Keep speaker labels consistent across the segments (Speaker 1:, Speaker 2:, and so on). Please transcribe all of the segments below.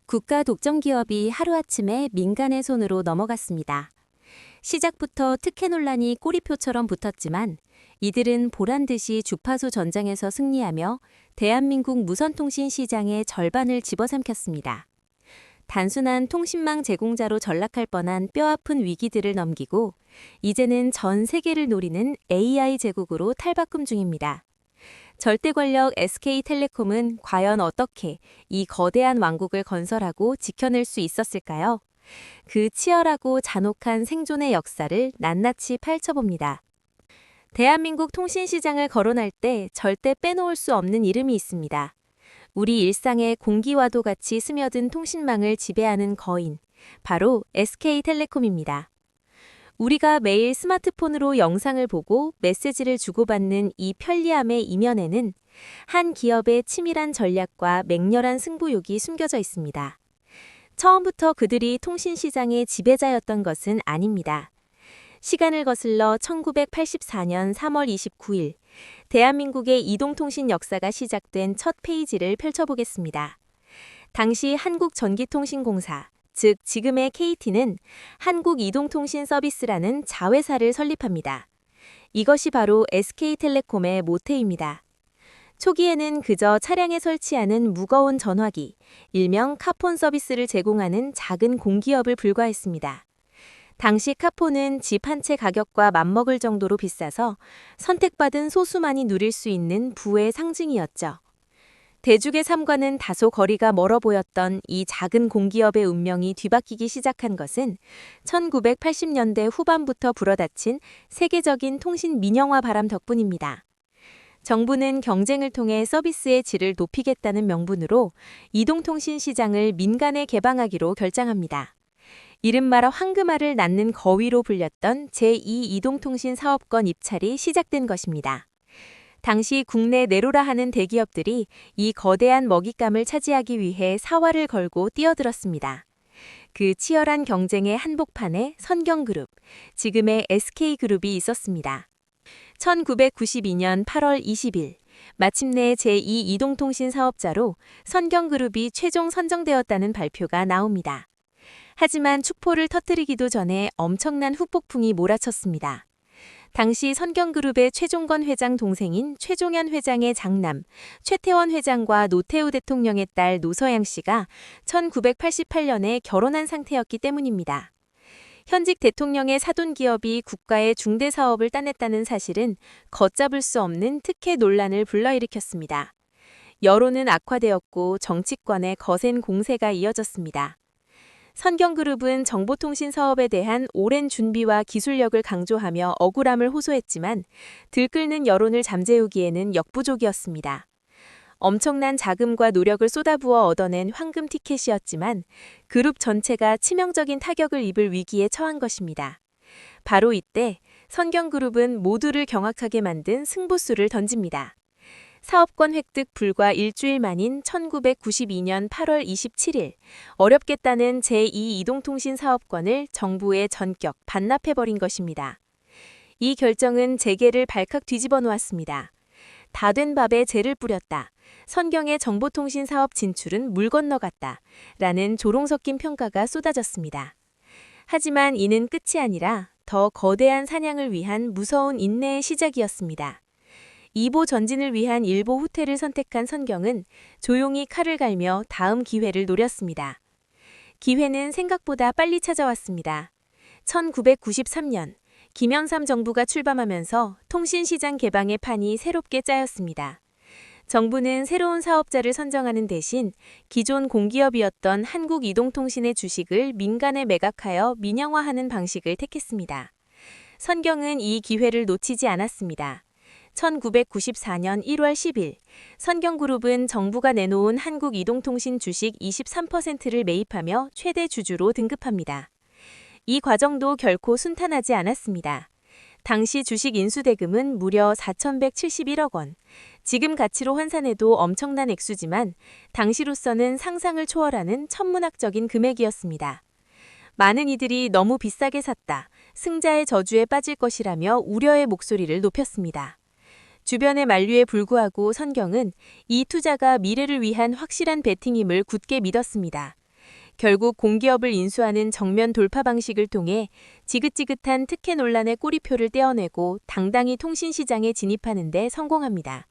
Speaker 1: 국가 독점 기업이 하루아침에 민간의 손으로 넘어갔습니다. 시작부터 특혜 논란이 꼬리표처럼 붙었지만 이들은 보란듯이 주파수 전장에서 승리하며 대한민국 무선통신 시장의 절반을 집어삼켰습니다. 단순한 통신망 제공자로 전락할 뻔한 뼈아픈 위기들을 넘기고 이제는 전 세계를 노리는 AI 제국으로 탈바꿈 중입니다. 절대 권력 SK텔레콤은 과연 어떻게 이 거대한 왕국을 건설하고 지켜낼 수 있었을까요? 그 치열하고 잔혹한 생존의 역사를 낱낱이 파헤쳐봅니다. 대한민국 통신시장을 거론할 때 절대 빼놓을 수 없는 이름이 있습니다. 우리 일상의 공기와도 같이 스며든 통신망을 지배하는 거인, 바로 SK텔레콤입니다. 우리가 매일 스마트폰으로 영상을 보고 메시지를 주고받는 이 편리함의 이면에는 한 기업의 치밀한 전략과 맹렬한 승부욕이 숨겨져 있습니다. 처음부터 그들이 통신시장의 지배자였던 것은 아닙니다. 시간을 거슬러 1984년 3월 29일, 대한민국의 이동통신 역사가 시작된 첫 페이지를 펼쳐보겠습니다. 당시 한국전기통신공사, 즉 지금의 KT는 한국이동통신서비스라는 자회사를 설립합니다. 이것이 바로 SK텔레콤의 모태입니다. 초기에는 그저 차량에 설치하는 무거운 전화기, 일명 카폰 서비스를 제공하는 작은 공기업을 불과했습니다. 당시 카폰은 집 한 채 가격과 맞먹을 정도로 비싸서 선택받은 소수만이 누릴 수 있는 부의 상징이었죠. 대중의 삶과는 다소 거리가 멀어 보였던 이 작은 공기업의 운명이 뒤바뀌기 시작한 것은 1980년대 후반부터 불어닥친 세계적인 통신 민영화 바람 덕분입니다. 정부는 경쟁을 통해 서비스의 질을 높이겠다는 명분으로 이동통신 시장을 민간에 개방하기로 결정합니다. 이른바 황금알을 낳는 거위로 불렸던 제2이동통신 사업권 입찰이 시작된 것입니다. 당시 국내 내로라 하는 대기업들이 이 거대한 먹잇감을 차지하기 위해 사활을 걸고 뛰어들었습니다. 그 치열한 경쟁의 한복판에 선경그룹, 지금의 SK그룹이 있었습니다. 1992년 8월 20일, 마침내 제2이동통신 사업자로 선경그룹이 최종 선정되었다는 발표가 나옵니다. 하지만 축포를 터뜨리기도 전에 엄청난 후폭풍이 몰아쳤습니다. 당시 선경그룹의 최종건 회장 동생인 최종현 회장의 장남, 최태원 회장과 노태우 대통령의 딸 노서양 씨가 1988년에 결혼한 상태였기 때문입니다. 현직 대통령의 사돈기업이 국가의 중대 사업을 따냈다는 사실은 걷잡을 수 없는 특혜 논란을 불러일으켰습니다. 여론은 악화되었고 정치권의 거센 공세가 이어졌습니다. 선경그룹은 정보통신 사업에 대한 오랜 준비와 기술력을 강조하며 억울함을 호소했지만 들끓는 여론을 잠재우기에는 역부족이었습니다. 엄청난 자금과 노력을 쏟아부어 얻어낸 황금 티켓이었지만 그룹 전체가 치명적인 타격을 입을 위기에 처한 것입니다. 바로 이때 선경그룹은 모두를 경악하게 만든 승부수를 던집니다. 사업권 획득 불과 일주일 만인 1992년 8월 27일, 어렵겠다는 제2이동통신 사업권을 정부에 전격 반납해버린 것입니다. 이 결정은 재계를 발칵 뒤집어 놓았습니다. 다 된 밥에 재를 뿌렸다. 선경의 정보통신 사업 진출은 물 건너갔다. 라는 조롱 섞인 평가가 쏟아졌습니다. 하지만 이는 끝이 아니라 더 거대한 사냥을 위한 무서운 인내의 시작이었습니다. 이보 전진을 위한 일보 후퇴를 선택한 선경은 조용히 칼을 갈며 다음 기회를 노렸습니다. 기회는 생각보다 빨리 찾아왔습니다. 1993년, 김영삼 정부가 출범하면서 통신시장 개방의 판이 새롭게 짜였습니다. 정부는 새로운 사업자를 선정하는 대신 기존 공기업이었던 한국이동통신의 주식을 민간에 매각하여 민영화하는 방식을 택했습니다. 선경은 이 기회를 놓치지 않았습니다. 1994년 1월 10일, 선경그룹은 정부가 내놓은 한국이동통신 주식 23%를 매입하며 최대 주주로 등급합니다. 이 과정도 결코 순탄하지 않았습니다. 당시 주식 인수대금은 무려 4,171억 원. 지금 가치로 환산해도 엄청난 액수지만 당시로서는 상상을 초월하는 천문학적인 금액이었습니다. 많은 이들이 너무 비싸게 샀다, 승자의 저주에 빠질 것이라며 우려의 목소리를 높였습니다. 주변의 만류에 불구하고 선경은 이 투자가 미래를 위한 확실한 베팅임을 굳게 믿었습니다. 결국 공기업을 인수하는 정면 돌파 방식을 통해 지긋지긋한 특혜 논란의 꼬리표를 떼어내고 당당히 통신시장에 진입하는 데 성공합니다.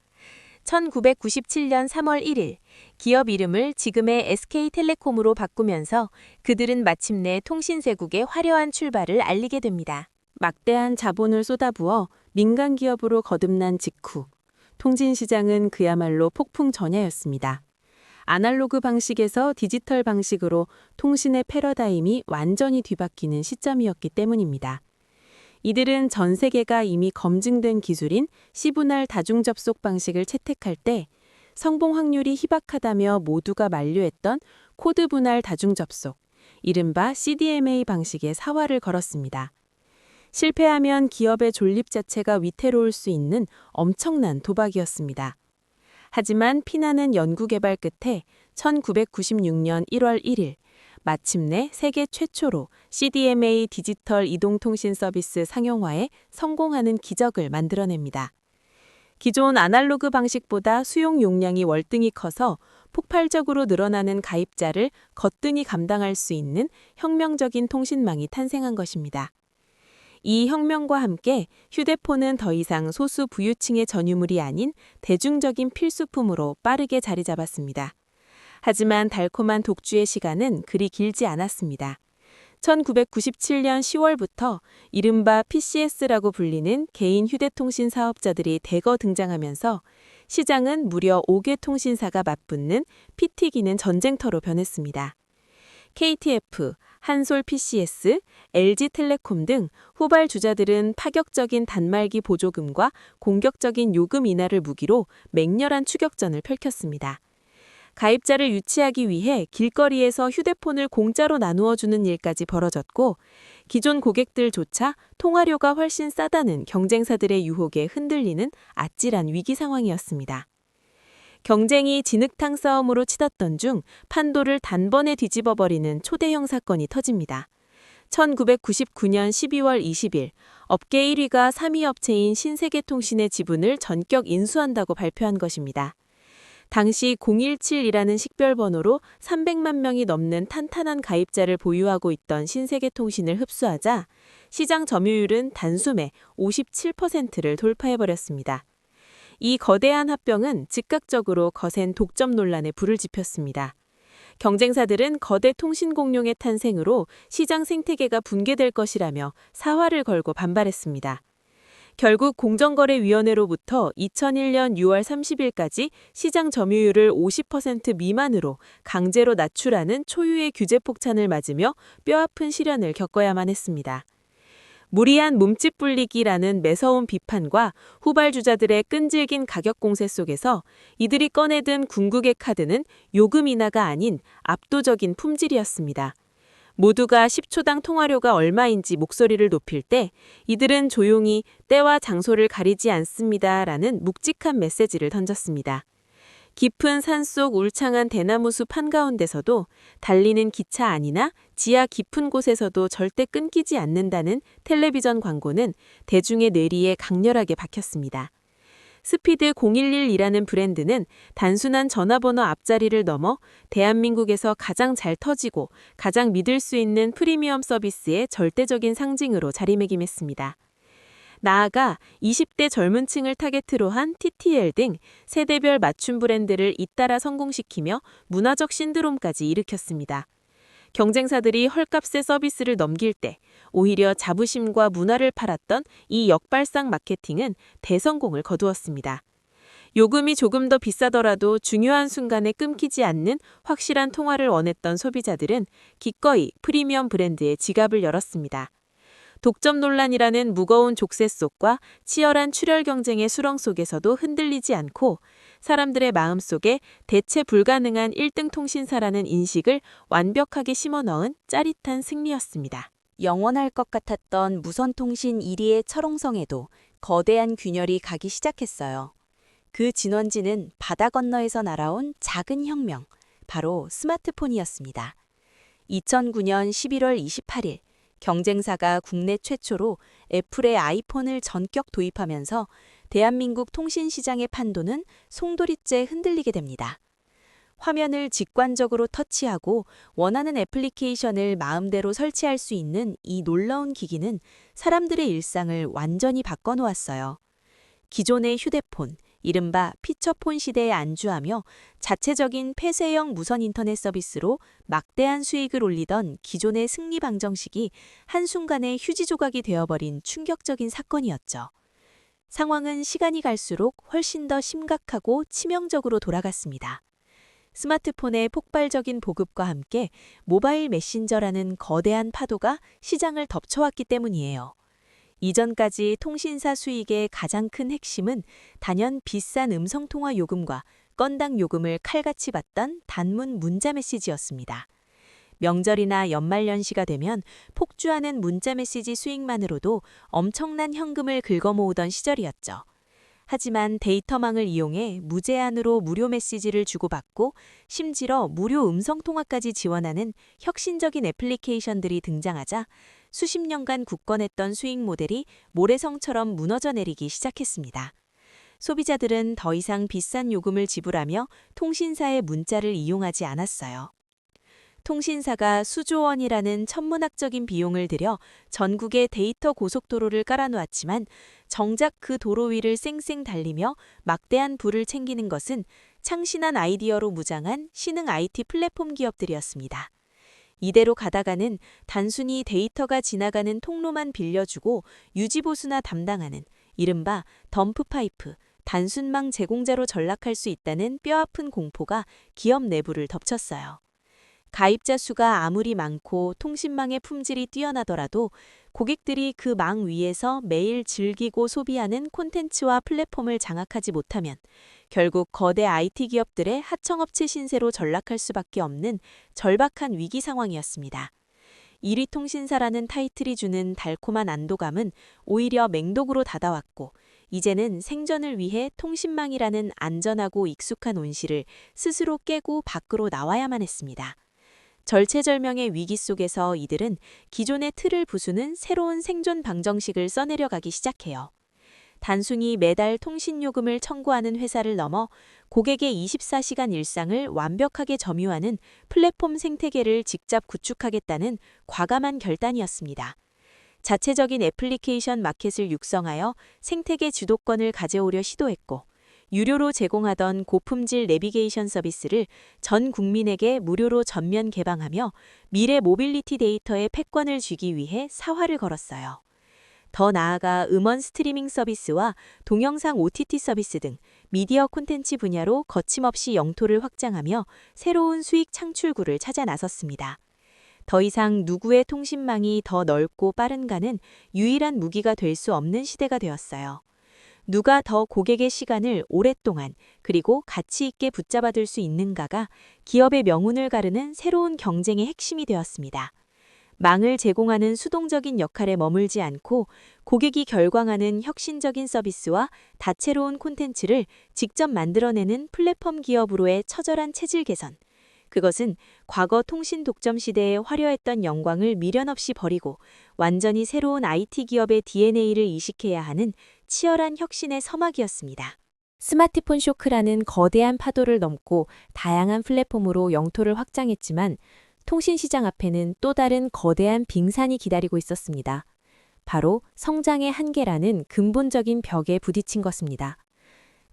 Speaker 1: 1997년 3월 1일 기업 이름을 지금의 SK텔레콤으로 바꾸면서 그들은 마침내 통신세국의 화려한 출발을 알리게 됩니다. 막대한 자본을 쏟아부어 민간 기업으로 거듭난 직후 통신시장은 그야말로 폭풍 전야였습니다. 아날로그 방식에서 디지털 방식으로 통신의 패러다임이 완전히 뒤바뀌는 시점이었기 때문입니다. 이들은 전 세계가 이미 검증된 기술인 C분할 다중접속 방식을 채택할 때 성공 확률이 희박하다며 모두가 만류했던 코드 분할 다중접속, 이른바 CDMA 방식의 사활을 걸었습니다. 실패하면 기업의 존립 자체가 위태로울 수 있는 엄청난 도박이었습니다. 하지만 피나는 연구개발 끝에 1996년 1월 1일 마침내 세계 최초로 CDMA 디지털 이동통신 서비스 상용화에 성공하는 기적을 만들어냅니다. 기존 아날로그 방식보다 수용 용량이 월등히 커서 폭발적으로 늘어나는 가입자를 거뜬히 감당할 수 있는 혁명적인 통신망이 탄생한 것입니다. 이 혁명과 함께 휴대폰은 더 이상 소수 부유층의 전유물이 아닌 대중적인 필수품으로 빠르게 자리 잡았습니다. 하지만 달콤한 독주의 시간은 그리 길지 않았습니다. 1997년 10월부터 이른바 PCS라고 불리는 개인 휴대통신 사업자들이 대거 등장하면서 시장은 무려 5개 통신사가 맞붙는 피 튀기는 전쟁터로 변했습니다. KTF, 한솔 PCS, LG텔레콤 등 후발 주자들은 파격적인 단말기 보조금과 공격적인 요금 인하를 무기로 맹렬한 추격전을 펼쳤습니다. 가입자를 유치하기 위해 길거리에서 휴대폰을 공짜로 나누어 주는 일까지 벌어졌고 기존 고객들조차 통화료가 훨씬 싸다는 경쟁사들의 유혹에 흔들리는 아찔한 위기 상황이었습니다. 경쟁이 진흙탕 싸움으로 치닫던 중 판도를 단번에 뒤집어버리는 초대형 사건이 터집니다. 1999년 12월 20일 업계 1위가 3위 업체인 신세계통신의 지분을 전격 인수한다고 발표한 것입니다. 당시 017이라는 식별번호로 300만 명이 넘는 탄탄한 가입자를 보유하고 있던 신세계통신을 흡수하자 시장 점유율은 단숨에 57%를 돌파해버렸습니다. 이 거대한 합병은 즉각적으로 거센 독점 논란에 불을 지폈습니다. 경쟁사들은 거대 통신 공룡의 탄생으로 시장 생태계가 붕괴될 것이라며 사활을 걸고 반발했습니다. 결국 공정거래위원회로부터 2001년 6월 30일까지 시장 점유율을 50% 미만으로 강제로 낮추라는 초유의 규제 폭탄을 맞으며 뼈아픈 시련을 겪어야만 했습니다. 무리한 몸집 불리기라는 매서운 비판과 후발 주자들의 끈질긴 가격 공세 속에서 이들이 꺼내든 궁극의 카드는 요금 인하가 아닌 압도적인 품질이었습니다. 모두가 10초당 통화료가 얼마인지 목소리를 높일 때 이들은 조용히 때와 장소를 가리지 않습니다라는 묵직한 메시지를 던졌습니다. 깊은 산속 울창한 대나무 숲 한가운데서도 달리는 기차 안이나 지하 깊은 곳에서도 절대 끊기지 않는다는 텔레비전 광고는 대중의 뇌리에 강렬하게 박혔습니다. 스피드 011이라는 브랜드는 단순한 전화번호 앞자리를 넘어 대한민국에서 가장 잘 터지고 가장 믿을 수 있는 프리미엄 서비스의 절대적인 상징으로 자리매김했습니다. 나아가 20대 젊은 층을 타겟으로 한 TTL 등 세대별 맞춤 브랜드를 잇따라 성공시키며 문화적 신드롬까지 일으켰습니다. 경쟁사들이 헐값의 서비스를 넘길 때 오히려 자부심과 문화를 팔았던 이 역발상 마케팅은 대성공을 거두었습니다. 요금이 조금 더 비싸더라도 중요한 순간에 끊기지 않는 확실한 통화를 원했던 소비자들은 기꺼이 프리미엄 브랜드의 지갑을 열었습니다. 독점 논란이라는 무거운 족쇄 속과 치열한 출혈 경쟁의 수렁 속에서도 흔들리지 않고 사람들의 마음속에 대체 불가능한 1등 통신사라는 인식을 완벽하게 심어넣은 짜릿한 승리였습니다.
Speaker 2: 영원할 것 같았던 무선통신 1위의 철옹성에도 거대한 균열이 가기 시작했어요. 그 진원지는 바다 건너에서 날아온 작은 혁명, 바로 스마트폰이었습니다. 2009년 11월 28일 경쟁사가 국내 최초로 애플의 아이폰을 전격 도입하면서 대한민국 통신시장의 판도는 송두리째 흔들리게 됩니다. 화면을 직관적으로 터치하고 원하는 애플리케이션을 마음대로 설치할 수 있는 이 놀라운 기기는 사람들의 일상을 완전히 바꿔놓았어요. 기존의 휴대폰, 이른바 피처폰 시대에 안주하며 자체적인 폐쇄형 무선 인터넷 서비스로 막대한 수익을 올리던 기존의 승리 방정식이 한순간에 휴지 조각이 되어버린 충격적인 사건이었죠. 상황은 시간이 갈수록 훨씬 더 심각하고 치명적으로 돌아갔습니다. 스마트폰의 폭발적인 보급과 함께 모바일 메신저라는 거대한 파도가 시장을 덮쳐왔기 때문이에요. 이전까지 통신사 수익의 가장 큰 핵심은 단연 비싼 음성통화 요금과 건당 요금을 칼같이 받던 단문 문자 메시지였습니다. 명절이나 연말연시가 되면 폭주하는 문자 메시지 수익만으로도 엄청난 현금을 긁어모으던 시절이었죠. 하지만 데이터망을 이용해 무제한으로 무료 메시지를 주고받고 심지어 무료 음성통화까지 지원하는 혁신적인 애플리케이션들이 등장하자 수십 년간 굳건했던 수익 모델이 모래성처럼 무너져 내리기 시작했습니다. 소비자들은 더 이상 비싼 요금을 지불하며 통신사의 문자를 이용하지 않았어요. 통신사가 수조 원이라는 천문학적인 비용을 들여 전국에 데이터 고속도로를 깔아놓았지만 정작 그 도로 위를 쌩쌩 달리며 막대한 부를 챙기는 것은 창신한 아이디어로 무장한 신흥 IT 플랫폼 기업들이었습니다. 이대로 가다가는 단순히 데이터가 지나가는 통로만 빌려주고 유지보수나 담당하는 이른바 덤프파이프, 단순망 제공자로 전락할 수 있다는 뼈아픈 공포가 기업 내부를 덮쳤어요. 가입자 수가 아무리 많고 통신망의 품질이 뛰어나더라도 고객들이 그 망 위에서 매일 즐기고 소비하는 콘텐츠와 플랫폼을 장악하지 못하면 결국 거대 IT 기업들의 하청업체 신세로 전락할 수밖에 없는 절박한 위기 상황이었습니다. 1위 통신사라는 타이틀이 주는 달콤한 안도감은 오히려 맹독으로 다가왔고 이제는 생존을 위해 통신망이라는 안전하고 익숙한 온실을 스스로 깨고 밖으로 나와야만 했습니다. 절체절명의 위기 속에서 이들은 기존의 틀을 부수는 새로운 생존 방정식을 써내려가기 시작해요. 단순히 매달 통신요금을 청구하는 회사를 넘어 고객의 24시간 일상을 완벽하게 점유하는 플랫폼 생태계를 직접 구축하겠다는 과감한 결단이었습니다. 자체적인 애플리케이션 마켓을 육성하여 생태계 주도권을 가져오려 시도했고 유료로 제공하던 고품질 내비게이션 서비스를 전 국민에게 무료로 전면 개방하며 미래 모빌리티 데이터의 패권을 쥐기 위해 사활을 걸었어요. 더 나아가 음원 스트리밍 서비스와 동영상 OTT 서비스 등 미디어 콘텐츠 분야로 거침없이 영토를 확장하며 새로운 수익 창출구를 찾아 나섰습니다. 더 이상 누구의 통신망이 더 넓고 빠른가는 유일한 무기가 될 수 없는 시대가 되었어요. 누가 더 고객의 시간을 오랫동안 그리고 가치 있게 붙잡아둘 수 있는가가 기업의 명운을 가르는 새로운 경쟁의 핵심이 되었습니다. 망을 제공하는 수동적인 역할에 머물지 않고 고객이 결광하는 혁신적인 서비스와 다채로운 콘텐츠를 직접 만들어내는 플랫폼 기업으로의 처절한 체질 개선. 그것은 과거 통신 독점 시대에 화려했던 영광을 미련 없이 버리고 완전히 새로운 IT 기업의 DNA를 이식해야 하는 치열한 혁신의 서막이었습니다.
Speaker 1: 스마트폰 쇼크라는 거대한 파도를 넘고 다양한 플랫폼으로 영토를 확장했지만 통신 시장 앞에는 또 다른 거대한 빙산이 기다리고 있었습니다. 바로 성장의 한계라는 근본적인 벽에 부딪힌 것입니다.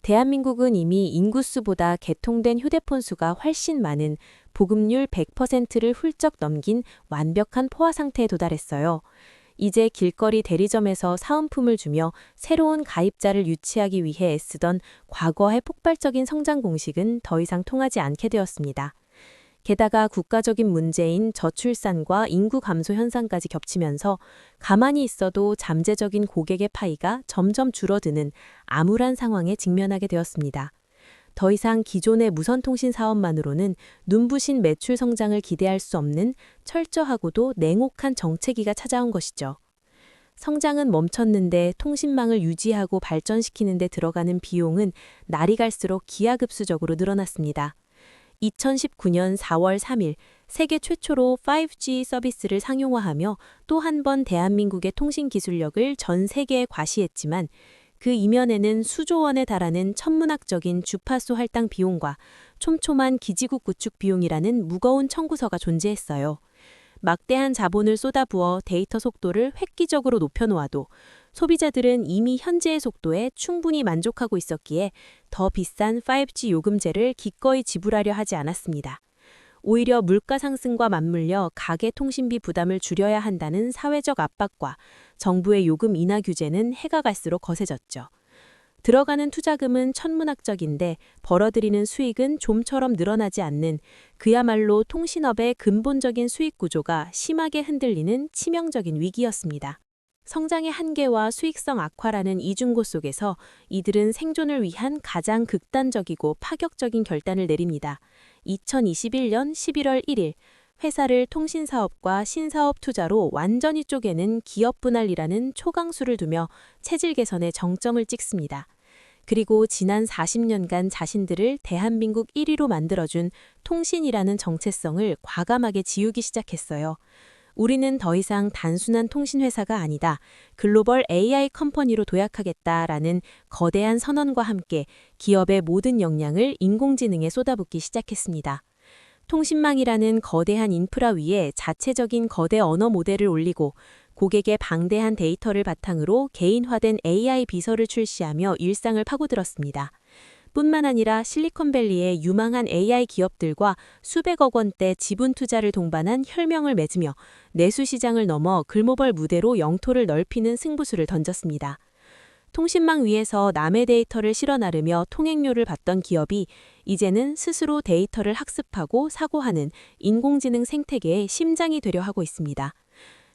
Speaker 1: 대한민국은 이미 인구수보다 개통된 휴대폰 수가 훨씬 많은 보급률 100%를 훌쩍 넘긴 완벽한 포화 상태에 도달했어요. 이제 길거리 대리점에서 사은품을 주며 새로운 가입자를 유치하기 위해 애쓰던 과거의 폭발적인 성장 공식은 더 이상 통하지 않게 되었습니다. 게다가 국가적인 문제인 저출산과 인구 감소 현상까지 겹치면서 가만히 있어도 잠재적인 고객의 파이가 점점 줄어드는 암울한 상황에 직면하게 되었습니다. 더 이상 기존의 무선통신 사업만으로는 눈부신 매출 성장을 기대할 수 없는 철저하고도 냉혹한 정체기가 찾아온 것이죠. 성장은 멈췄는데 통신망을 유지하고 발전시키는 데 들어가는 비용은 날이 갈수록 기하급수적으로 늘어났습니다. 2019년 4월 3일 세계 최초로 5G 서비스를 상용화하며 또 한 번 대한민국의 통신 기술력을 전 세계에 과시했지만 그 이면에는 수조 원에 달하는 천문학적인 주파수 할당 비용과
Speaker 2: 촘촘한 기지국 구축 비용이라는 무거운 청구서가 존재했어요. 막대한 자본을 쏟아부어 데이터 속도를 획기적으로 높여놓아도 소비자들은 이미 현재의 속도에 충분히 만족하고 있었기에 더 비싼 5G 요금제를 기꺼이 지불하려 하지 않았습니다. 오히려 물가 상승과 맞물려 가계 통신비 부담을 줄여야 한다는 사회적 압박과 정부의 요금 인하 규제는 해가 갈수록 거세졌죠. 들어가는 투자금은 천문학적인데 벌어들이는 수익은 좀처럼 늘어나지 않는 그야말로 통신업의 근본적인 수익 구조가 심하게 흔들리는 치명적인 위기였습니다. 성장의 한계와 수익성 악화라는 이중고 속에서 이들은 생존을 위한 가장 극단적이고 파격적인 결단을 내립니다. 2021년 11월 1일 회사를 통신사업과 신사업 투자로 완전히 쪼개는 기업 분할이라는 초강수를 두며 체질 개선에 정점을 찍습니다. 그리고 지난 40년간 자신들을 대한민국 1위로 만들어준 통신이라는 정체성을 과감하게 지우기 시작했어요. 우리는 더 이상 단순한 통신회사가 아니다. 글로벌 AI 컴퍼니로 도약하겠다라는 거대한 선언과 함께 기업의 모든 역량을 인공지능에 쏟아붓기 시작했습니다. 통신망이라는 거대한 인프라 위에 자체적인 거대 언어 모델을 올리고 고객의 방대한 데이터를 바탕으로 개인화된 AI 비서를 출시하며 일상을 파고들었습니다. 뿐만 아니라 실리콘밸리의 유망한 AI 기업들과 수백억 원대 지분 투자를 동반한 혈명을 맺으며 내수 시장을 넘어 글로벌 무대로 영토를 넓히는 승부수를 던졌습니다. 통신망 위에서 남의 데이터를 실어 나르며 통행료를 받던 기업이 이제는 스스로 데이터를 학습하고 사고하는 인공지능 생태계의 심장이 되려 하고 있습니다.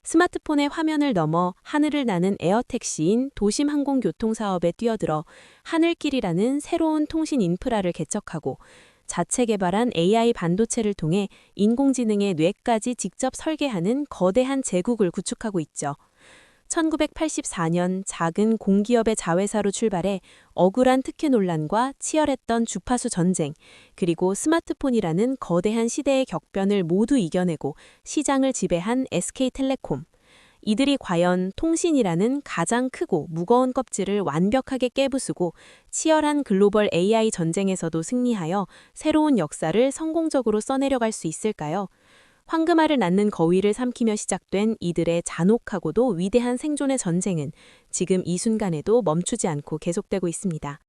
Speaker 2: 스마트폰의 화면을 넘어 하늘을 나는 에어택시인 도심항공교통 사업에 뛰어들어 하늘길이라는 새로운 통신 인프라를 개척하고 자체 개발한 AI 반도체를 통해 인공지능의 뇌까지 직접 설계하는 거대한 제국을 구축하고 있죠. 1984년 작은 공기업의 자회사로 출발해 억울한 특혜 논란과 치열했던 주파수 전쟁, 그리고 스마트폰이라는 거대한 시대의 격변을 모두 이겨내고 시장을 지배한 SK텔레콤. 이들이 과연 통신이라는 가장 크고 무거운 껍질을 완벽하게 깨부수고 치열한 글로벌 AI 전쟁에서도 승리하여 새로운 역사를 성공적으로 써내려갈 수 있을까요? 황금알을 낳는 거위를 삼키며 시작된 이들의 잔혹하고도 위대한 생존의 전쟁은 지금 이 순간에도 멈추지 않고 계속되고 있습니다.